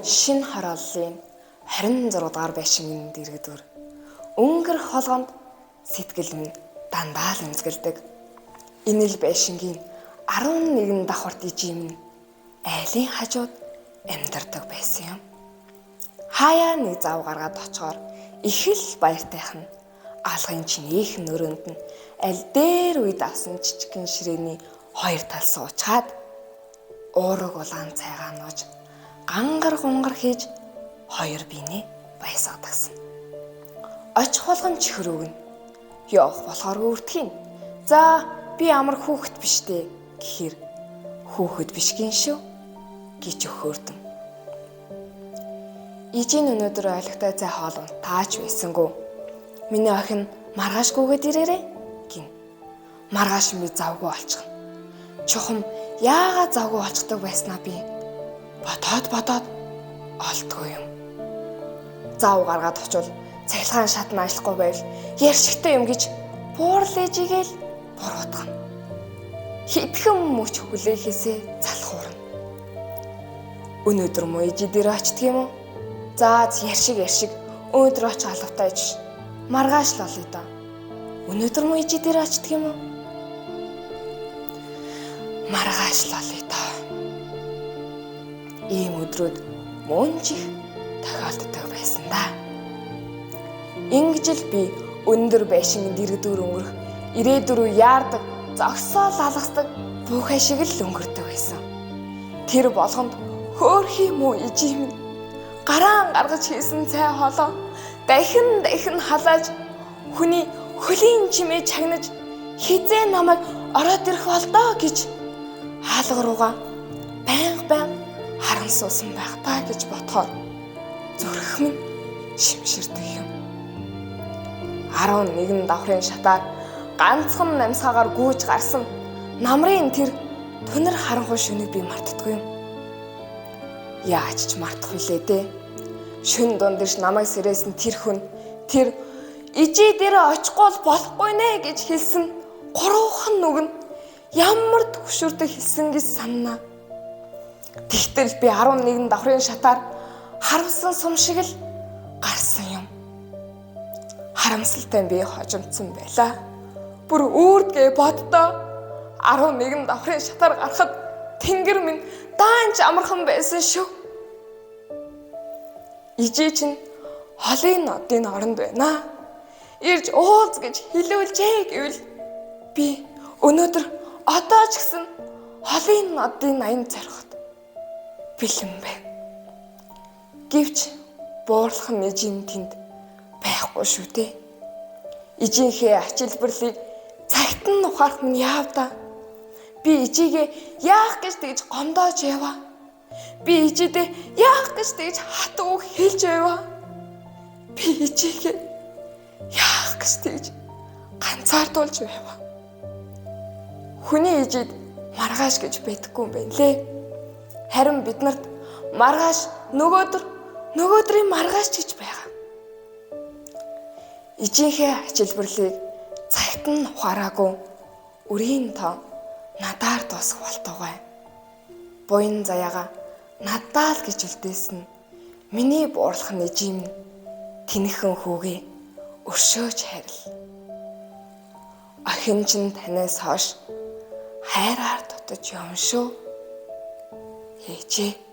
Шинэ хорооллын 26 дугаар байшингийн дэргэдүр өнгөр холгонд сэтгэл минь дандаа л эмзгэлдэг. Энэ л байшингийн 11 давхарт ижим айлын хажууд амьдардаг байсан юм. Хаяа нэг зав гаргаад очихоор их л баяртайхан алгын чинийх нөрөнд нь аль дээр үед авсан жижигхэн ширээний хоёр тал суучаад уураг улаан цайгаа нууж гангар гунгар хийж хоёр биенээ баясгадагсан. Очих болгон чихэр өгнө. Явах болохоор үртгэн. За би амар хүүхэд биш дээ гэхээр хүүхэд биш гин шүү гэж өгөөрдөн. Ижийн өнөөдөр ойлгохтой цай хоол унтаач байсангүй. Миний охин маргаашгүйгээд ирээрэй гин. Маргааш би завгүй олчихно. Чухам яагаад завгүй олцдог байснаа би бодоод олдгүй юм. Зав гаргаад очвол цахилгаан шатна ажиллахгүй байвал яршигтай юм гэж буурлаж игээл буруутгана. Хитгэн мөч хүлээхээсээ залхуурна. Өнөөдөр муу ижи дээр очдөг юм уу? За яршиг өнөөдөр очих алавтай иж. Маргааш л олъё доо. Өнөөдөр муу ижи дээр очдөг юм уу? Маргааш л олъё доо. Ийм өдрүүд мөн чих тохиолддог байсан да. Ингэж л би өндөр байшингийн дэргэдүр өнгөрөх ирээдүрөө яардаг, зогсоол алгасдаг буухай шиг л өнгөрдөг байсан. Тэр болгонд хөөрхий муу ижим гараан гаргаж хийсэн цай хоолоо дахин халааж хүний хөлийн чимээ чагнаж хизээ намайг ороод ирэх болдоо гэж хаалга руугаа байнга харан суусан байх та гэж бодохоор зүрх минь шимширдэг юм. 11 давхрын шатаар ганцхан намсгаагаар гүйж гарсан намрын тэр түнэр харанхуй шөнийг би мартдаггүй юм. Яаж ч мартах вүлээ дээ. Шүн дундэрш намайг сэрээсэн тэр хүн тэр ижи дээр очихгүй болохгүй нэ гэж хэлсэн гурван нүг нь ямар төвшөртэй хэлсэн гэж санана. Тэгтэл би 11 давхрын шатаар харамсан сум шиг л гарсан юм. Харамсалтай би хожимдсан байлаа. Бүр үүрдгээ боддоо 11 давхрын шатаар гарахад тэнгэр минь даанч амархан байсан шүү. Ижи чинь холын нодын оронд байна. Ирж уулз гэж хэлүүлжээ гэвэл би өнөөдөр одоо ч гэсэн холын нодын аян зориход бэлэн байна. Гэвч буурлах нэжим тэнд байхгүй шүү дээ. Ижийнхээ ачилбарлыг цагт нь ухаарах минь яав да. Би ижигээ яах гэж тэгж гомдоож яваа. Би ижидээ яах гэж тэгж хат үг хэлж яваа. Би ижигээ яах гэж тэгж ганцаардуулж яваа. Хүний ижид маргааш гэж байдаггүй юм байна лээ. Харин биднэрт маргааш нөгөөдрийн маргааш гэж байгаа. Ижийнхээ ачилбарлыг цагт нь ухаараагүй үрийн тоо надаар дуусах болтугай. Буян заяага надаа л гэж үлдээсэн миний буурлах нэжим тэнхэн хүүгээ өршөөж хайрл. Охин чинь танаас хойш хайраар дутаж юм шүү. Ээжээ.